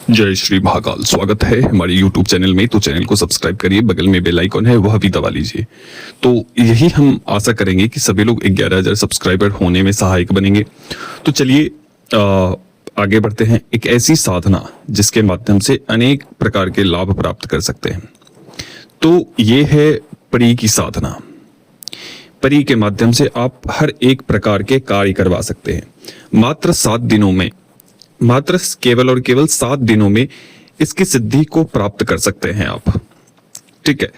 जय श्री महाकाल। स्वागत है हमारे YouTube चैनल में। तो चैनल को सब्सक्राइब करिए, बगल में बेल आइकन है वह भी दबा लीजिए। तो यही हम आशा करेंगे कि सभी लोग 11,000 सब्सक्राइबर होने में सहायक बनेंगे। तो चलिए आगे बढ़ते हैं। एक ऐसी साधना जिसके माध्यम से अनेक प्रकार के लाभ प्राप्त कर सकते हैं, तो ये है परी की साधना। परी के माध्यम से आप हर एक प्रकार के कार्य करवा सकते हैं। मात्र 7 दिनों में, मात्र केवल और केवल 7 दिनों में इसकी सिद्धि को प्राप्त कर सकते हैं आप। ठीक है,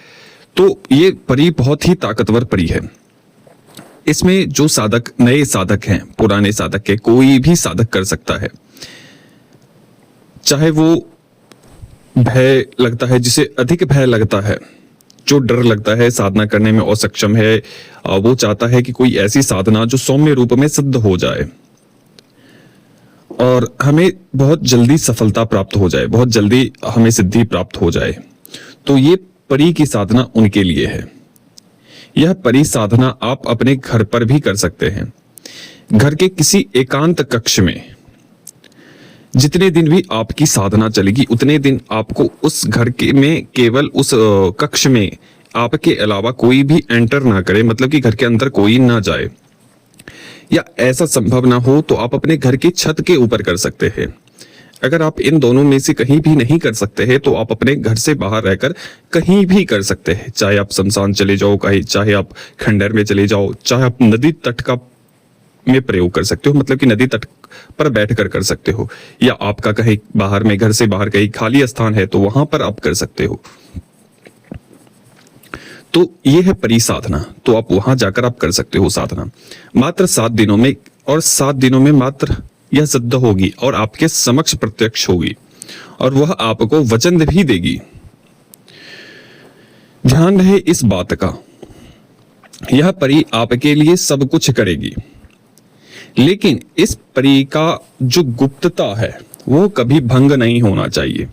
तो ये परी बहुत ही ताकतवर परी है। इसमें जो साधक, नए साधक हैं, पुराने साधक के, कोई भी साधक कर सकता है। चाहे वो भय लगता है, जिसे अधिक भय लगता है, जो डर लगता है, साधना करने में असक्षम है, वो चाहता है कि कोई ऐसी साधना जो सौम्य रूप में सिद्ध हो जाए और हमें बहुत जल्दी सफलता प्राप्त हो जाए, बहुत जल्दी हमें सिद्धि प्राप्त हो जाए, तो ये परी की साधना उनके लिए है। यह परी साधना आप अपने घर पर भी कर सकते हैं। घर के किसी एकांत कक्ष में जितने दिन भी आपकी साधना चलेगी, उतने दिन आपको उस घर के में, केवल उस कक्ष में आपके अलावा कोई भी एंटर ना करे, मतलब कि घर के अंदर कोई ना जाए, या ऐसा संभव ना हो तो आप अपने घर की छत के ऊपर कर सकते हैं। अगर आप इन दोनों में से कहीं भी नहीं कर सकते हैं तो आप अपने घर से बाहर रहकर कहीं भी कर सकते हैं। चाहे आप शमशान चले जाओ, कहीं चाहे आप खंडहर में चले जाओ, चाहे आप नदी तट का में प्रयोग कर सकते हो, मतलब कि नदी तट पर बैठकर कर सकते हो, या आपका कहीं बाहर में, घर से बाहर कहीं खाली स्थान है तो वहां पर आप कर सकते हो। तो ये है परी साधना, तो आप वहां जाकर आप कर सकते हो साधना मात्र 7 दिनों में, और 7 दिनों में मात्र यह सिद्ध होगी और आपके समक्ष प्रत्यक्ष होगी, और वह आपको वचन भी देगी। ध्यान रहे इस बात का, यह परी आपके लिए सब कुछ करेगी, लेकिन इस परी का जो गुप्तता है वो कभी भंग नहीं होना चाहिए।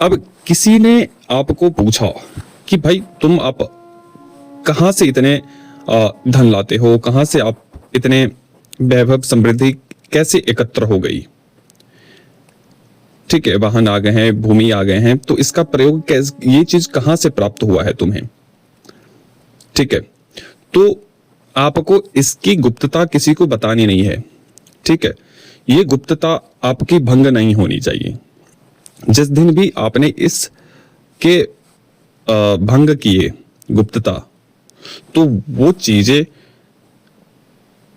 अब किसी ने आपको पूछा कि भाई तुम आप कहां से इतने धन लाते हो, कहां से आप इतने वैभव समृद्धि कैसे एकत्र हो गई। ठीक है, वाहन आ गए हैं, भूमि आ गए हैं, तो इसका प्रयोग कैसे, ये चीज कहां से प्राप्त हुआ है तुम्हें। ठीक है, तो आपको इसकी गुप्तता किसी को बतानी नहीं है। ठीक है, ये गुप्तता आपकी भंग नहीं होनी चाहिए। जिस दिन भी आपने इसके भंग किए गुप्तता, तो वो चीजें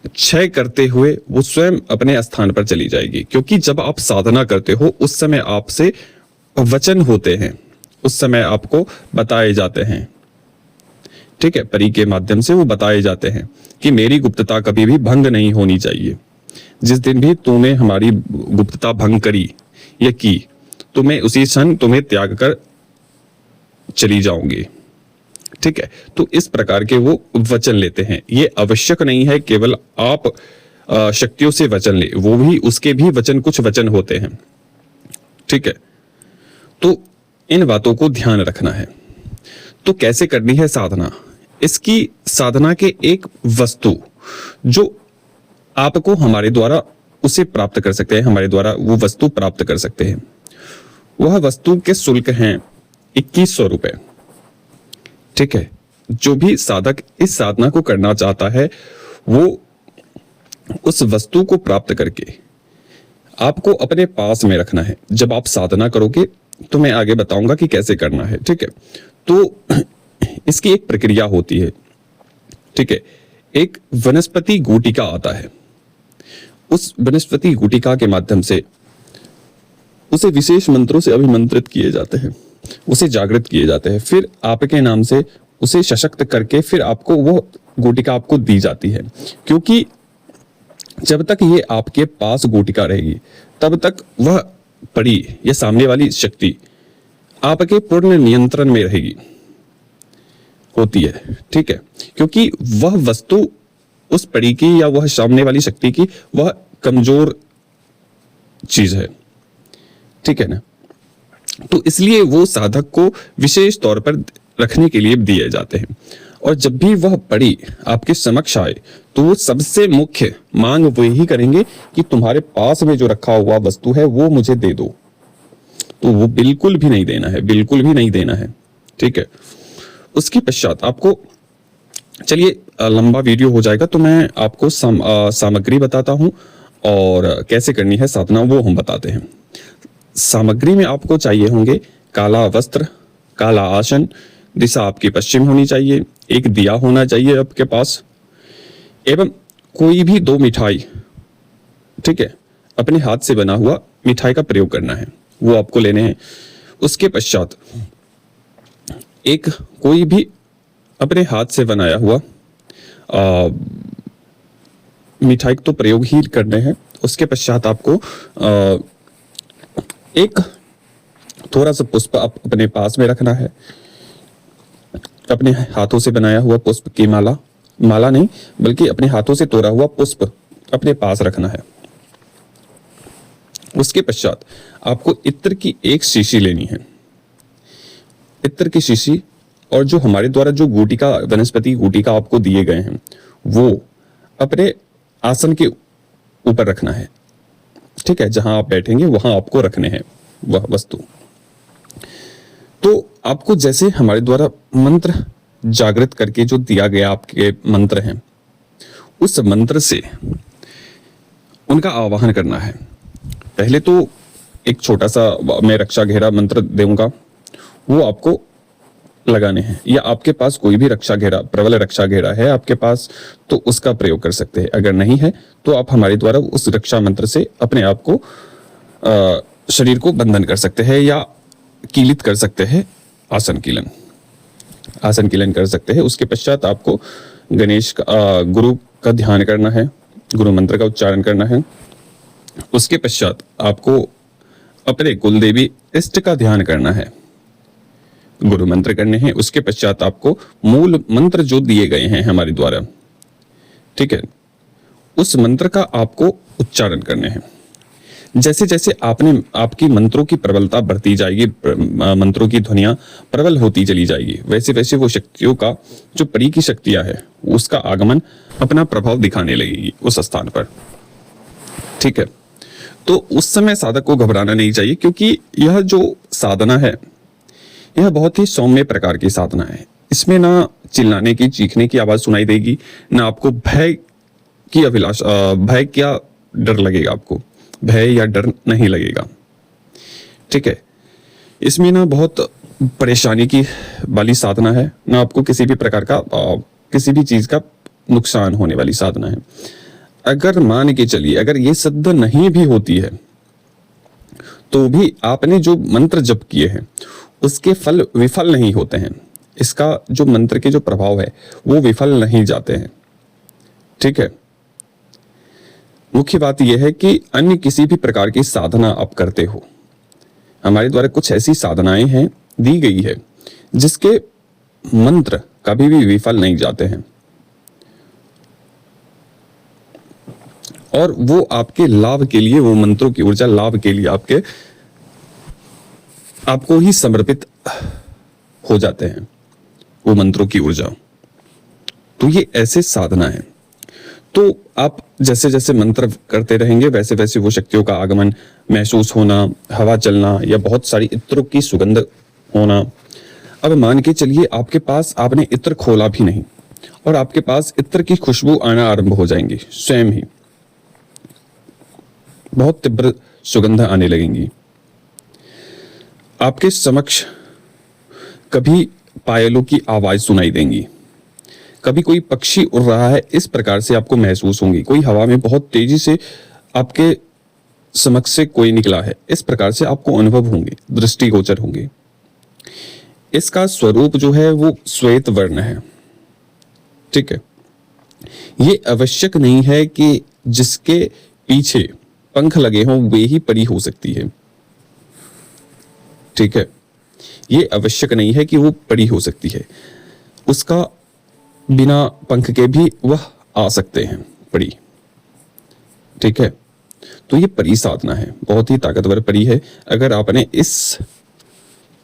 क्षय करते हुए वो स्वयं अपने स्थान पर चली जाएगी। क्योंकि जब आप साधना करते हो उस समय आपसे वचन होते हैं, उस समय आपको बताए जाते हैं। ठीक है, परी के माध्यम से वो बताए जाते हैं कि मेरी गुप्तता कभी भी भंग नहीं होनी चाहिए। जिस दिन भी तूने हमारी गुप्तता भंग करी या की, तो मैं उसी क्षण तुम्हें त्याग कर चली जाऊंगी। ठीक है, तो इस प्रकार के वो वचन लेते हैं। ये आवश्यक नहीं है केवल आप शक्तियों से वचन ले, वो भी, उसके भी वचन, कुछ वचन होते हैं। ठीक है, तो इन बातों को ध्यान रखना है। तो कैसे करनी है साधना, इसकी साधना के एक वस्तु जो आपको हमारे द्वारा उसे प्राप्त कर सकते हैं, हमारे द्वारा वो वस्तु प्राप्त कर सकते हैं। वह वस्तु के शुल्क हैं 2100 रुपए। ठीक है, जो भी साधक इस साधना को करना चाहता है वो उस वस्तु को प्राप्त करके आपको अपने पास में रखना है। जब आप साधना करोगे तो मैं आगे बताऊंगा कि कैसे करना है। ठीक है, तो इसकी एक प्रक्रिया होती है। ठीक है, एक वनस्पति गुटिका आता है। उस वनस्पति गुटिका के माध्यम से उसे विशेष मंत्रों से अभिमंत्रित किए जाते हैं, उसे जागृत किए जाते हैं, फिर आपके नाम से उसे सशक्त करके फिर आपको वो गुटिका आपको दी जाती है। क्योंकि जब तक ये आपके पास गुटिका रहेगी तब तक वह परी या सामने वाली शक्ति आपके पूर्ण नियंत्रण में रहेगी, होती है। ठीक है, क्योंकि वह वस्तु उस परी की या वह सामने वाली शक्ति की वह कमजोर चीज है। ठीक है ना, तो इसलिए वो साधक को विशेष तौर पर रखने के लिए दिए जाते हैं। और जब भी वह परी आपके समक्ष आए तो वो सबसे मुख्य मांग वही करेंगे कि तुम्हारे पास में जो रखा हुआ वस्तु है वो मुझे दे दो। तो वो बिल्कुल भी नहीं देना है, बिल्कुल भी नहीं देना है। ठीक है। उसके पश्चात आपको, चलिए लंबा वीडियो हो जाएगा तो मैं आपको सामग्री बताता हूं और कैसे करनी है साधना वो हम बताते हैं। सामग्री में आपको चाहिए होंगे काला वस्त्र, काला आसन, दिशा आपकी पश्चिम होनी चाहिए, एक दिया होना चाहिए आपके पास, एवं कोई भी 2 मिठाई, ठीक है, अपने हाथ से बना हुआ मिठाई का प्रयोग करना है, वो आपको लेने हैं। उसके पश्चात एक कोई भी अपने हाथ से बनाया हुआ मिठाई तो प्रयोग ही करने हैं। उसके पश्चात आपको एक थोड़ा सा पुष्प अपने पास में रखना है, अपने हाथों से बनाया हुआ पुष्प की माला नहीं बल्कि अपने हाथों से तोड़ा हुआ पुष्प अपने पास रखना है। उसके पश्चात आपको इत्र की एक शीशी लेनी है, इत्र की शीशी, और जो हमारे द्वारा जो गुटिका, वनस्पति गुटिका आपको दिए गए हैं वो अपने आसन के ऊपर रखना है। ठीक है, जहां आप बैठेंगे वहां आपको रखने हैं वह वस्तु। तो आपको जैसे हमारे द्वारा मंत्र जागृत करके जो दिया गया आपके मंत्र हैं, उस मंत्र से उनका आवाहन करना है। पहले तो एक छोटा सा मैं रक्षा घेरा मंत्र दूंगा, वो आपको लगाने हैं, या आपके पास कोई भी रक्षा घेरा, प्रबल रक्षा घेरा है आपके पास तो उसका प्रयोग कर सकते हैं। अगर नहीं है तो आप हमारे द्वारा उस रक्षा मंत्र से अपने आप को शरीर को बंधन कर सकते हैं या कीलित कर सकते हैं, आसन कीलन कर सकते हैं। उसके पश्चात आपको गणेश का गुरु का ध्यान करना है, गुरु मंत्र का उच्चारण करना है। उसके पश्चात आपको अपने कुलदेवी इष्ट का ध्यान करना है, गुरु मंत्र करने हैं। उसके पश्चात आपको मूल मंत्र जो दिए गए हैं हमारे द्वारा, ठीक है, उस मंत्र का आपको उच्चारण करने हैं। जैसे जैसे आपकी मंत्रों की प्रबलता बढ़ती जाएगी, मंत्रों की ध्वनियां प्रबल होती चली जाएगी, वैसे वैसे वो शक्तियों का जो परी की शक्तियां है उसका आगमन अपना प्रभाव दिखाने लगेगी उस स्थान पर। ठीक है, तो उस समय साधक को घबराना नहीं चाहिए, क्योंकि यह जो साधना है यह बहुत ही सौम्य प्रकार की साधना है। इसमें ना चिल्लाने की, चीखने की आवाज सुनाई देगी, ना आपको भय की अभिलाषा, भय क्या डर लगेगा, आपको भय या डर नहीं लगेगा। ठीक है, इसमें ना बहुत परेशानी की वाली साधना है, ना आपको किसी भी प्रकार का किसी भी चीज का नुकसान होने वाली साधना है। अगर मान के चलिए अगर ये सिद्ध नहीं भी होती है तो भी आपने जो मंत्र जप किए हैं उसके फल विफल नहीं होते हैं। इसका जो मंत्र के जो प्रभाव है वो विफल नहीं जाते हैं। ठीक है, मुख्य बात यह है कि अन्य किसी भी प्रकार की साधना आप करते हो, हमारे द्वारा कुछ ऐसी साधनाएं हैं दी गई है जिसके मंत्र कभी भी विफल नहीं जाते हैं, और वो आपके लाभ के लिए, वो मंत्रों की ऊर्जा लाभ के लिए आपको ही समर्पित हो जाते हैं वो मंत्रों की ऊर्जा। तो ये ऐसे साधना है। तो आप जैसे जैसे मंत्र करते रहेंगे वैसे वैसे वो शक्तियों का आगमन महसूस होना, हवा चलना या बहुत सारी इत्रों की सुगंध होना। अब मान के चलिए आपके पास, आपने इत्र खोला भी नहीं और आपके पास इत्र की खुशबू आना आरंभ हो जाएंगी, स्वयं ही बहुत तीव्र सुगंध आने लगेंगी। आपके समक्ष कभी पायलों की आवाज सुनाई देंगी, कभी कोई पक्षी उड़ रहा है, इस प्रकार से आपको महसूस होंगी। कोई हवा में बहुत तेजी से आपके समक्ष से कोई निकला है, इस प्रकार से आपको अनुभव होंगे, दृष्टिगोचर होंगे। इसका स्वरूप जो है वो श्वेत वर्ण है। ठीक है, ये आवश्यक नहीं है कि जिसके पीछे पंख लगे हों वे ही परी हो सकती है। ठीक है, ये आवश्यक नहीं है कि वो परी हो सकती है, उसका बिना पंख के भी वह आ सकते हैं परी। ठीक है, तो ये परी साधना है, बहुत ही ताकतवर परी है। अगर आपने इस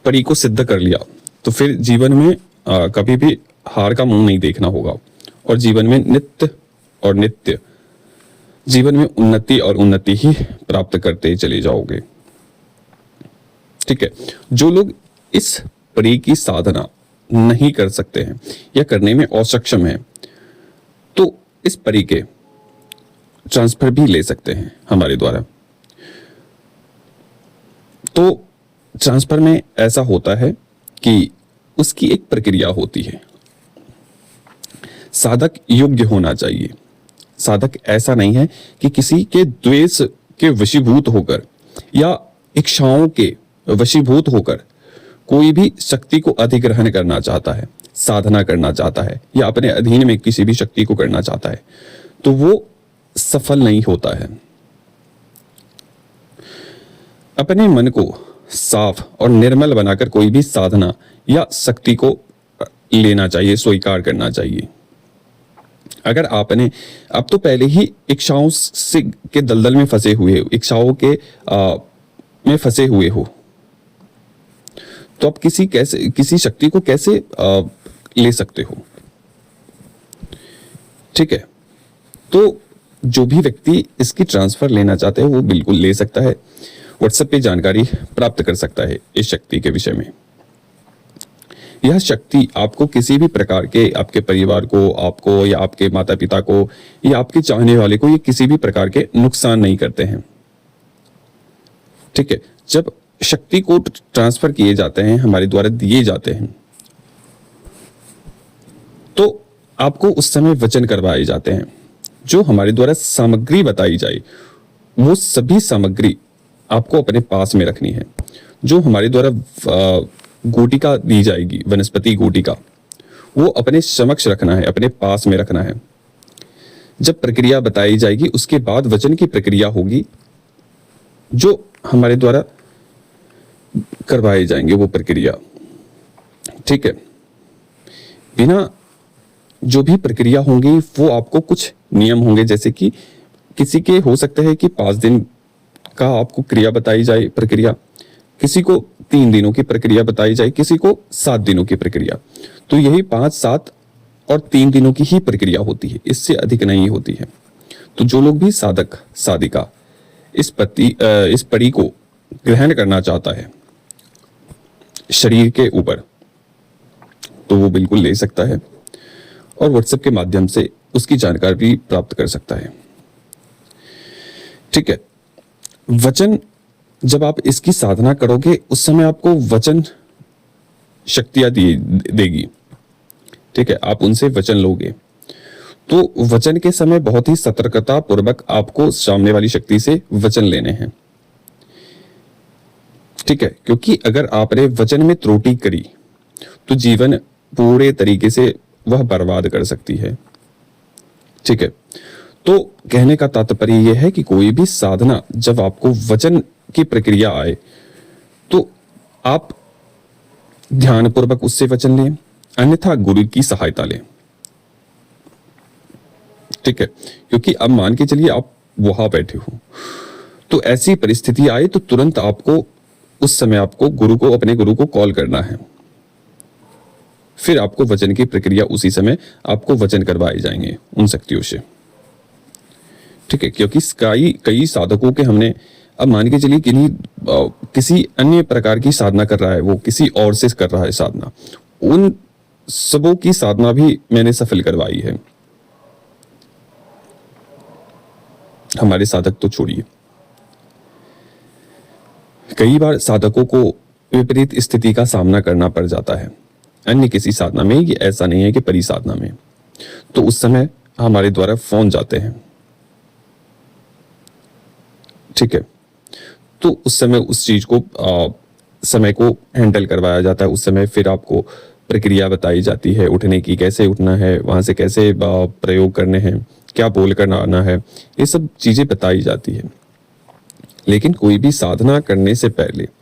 परी को सिद्ध कर लिया तो फिर जीवन में कभी भी हार का मुंह नहीं देखना होगा और जीवन में नित्य जीवन में उन्नति और उन्नति ही प्राप्त करते चले जाओगे। ठीक है, जो लोग इस परी की साधना नहीं कर सकते हैं या करने में असक्षम हैं, तो इस परी के ट्रांसफर भी ले सकते हैं हमारे द्वारा। तो ट्रांसफर में ऐसा होता है कि उसकी एक प्रक्रिया होती है। साधक योग्य होना चाहिए। साधक ऐसा नहीं है कि किसी के द्वेष के वशीभूत होकर या इच्छाओं के वशीभूत होकर कोई भी शक्ति को अधिग्रहण करना चाहता है, साधना करना चाहता है या अपने अधीन में किसी भी शक्ति को करना चाहता है, तो वो सफल नहीं होता है। अपने मन को साफ और निर्मल बनाकर कोई भी साधना या शक्ति को लेना चाहिए, स्वीकार करना चाहिए। अगर आपने अब तो पहले ही इच्छाओं से के दलदल में फंसे हुए हो, इच्छाओं के में फंसे हुए हो, तो आप किसी शक्ति को कैसे ले सकते हो? ठीक है, तो जो भी व्यक्ति इसकी ट्रांसफर लेना चाहते हैं वो बिल्कुल ले सकता है। व्हाट्सएप पे जानकारी प्राप्त कर सकता है इस शक्ति के विषय में। यह शक्ति आपको किसी भी प्रकार के, आपके परिवार को, आपको या आपके माता पिता को या आपके चाहने वाले को, ये किसी भी प्रकार के नुकसान नहीं करते हैं। ठीक है, जब शक्ति को ट्रांसफर किए जाते हैं, हमारे द्वारा दिए जाते हैं, तो आपको उस समय वचन करवाए जाते हैं। जो हमारे द्वारा सामग्री बताई जाए वो सभी सामग्री आपको अपने पास में रखनी है। जो हमारे द्वारा गुटिका दी जाएगी, वनस्पति गुटिका, वो अपने समक्ष रखना है, अपने पास में रखना है। जब प्रक्रिया बताई जाएगी उसके बाद वचन की प्रक्रिया होगी, जो हमारे द्वारा करवाए जाएंगे वो प्रक्रिया। ठीक है, बिना जो भी प्रक्रिया होंगी वो आपको कुछ नियम होंगे, जैसे कि किसी के हो सकता है कि 5 दिन का आपको क्रिया बताई जाए प्रक्रिया, किसी को 3 दिनों की प्रक्रिया बताई जाए, किसी को 7 दिनों की प्रक्रिया। तो यही 5, 7 और 3 दिनों की ही प्रक्रिया होती है, इससे अधिक नहीं होती है। तो जो लोग भी साधक साधिका इस परी को ग्रहण करना चाहता है शरीर के ऊपर, तो वो बिल्कुल ले सकता है और व्हाट्सएप के माध्यम से उसकी जानकारी प्राप्त कर सकता है। ठीक है, वचन जब आप इसकी साधना करोगे उस समय आपको वचन शक्तियां देगी। ठीक है, आप उनसे वचन लोगे, तो वचन के समय बहुत ही सतर्कता पूर्वक आपको सामने वाली शक्ति से वचन लेने हैं। ठीक है, क्योंकि अगर आपने वचन में त्रुटि करी तो जीवन पूरे तरीके से वह बर्बाद कर सकती है। ठीक है, तो कहने का तात्पर्य यह है कि कोई भी साधना जब आपको वचन की प्रक्रिया आए तो आप ध्यानपूर्वक उससे वचन लें, अन्यथा गुरु की सहायता लें। ठीक है, क्योंकि अब मान के चलिए आप वहां बैठे हो, तो ऐसी परिस्थिति आए तो तुरंत आपको उस समय आपको अपने गुरु को कॉल करना है। फिर आपको वचन की प्रक्रिया उसी समय आपको वचन करवाए जाएंगे उन शक्तियों से। ठीक है, क्योंकि कई साधकों के हमने, अब मान के चलिए किसी अन्य प्रकार की साधना कर रहा है, वो किसी और से कर रहा है साधना, उन सबों की साधना भी मैंने सफल करवाई है। हमारे साधक तो छोड़िए, कई बार साधकों को विपरीत स्थिति का सामना करना पड़ जाता है अन्य किसी साधना में। ये ऐसा नहीं है कि परी साधना में, तो उस समय हमारे द्वारा फोन जाते हैं। ठीक है, तो उस समय उस चीज को समय को हैंडल करवाया जाता है। उस समय फिर आपको प्रक्रिया बताई जाती है, उठने की, कैसे उठना है, वहां से कैसे प्रयोग करने हैं, क्या बोल कर आना है, ये सब चीजें बताई जाती है। लेकिन कोई भी साधना करने से पहले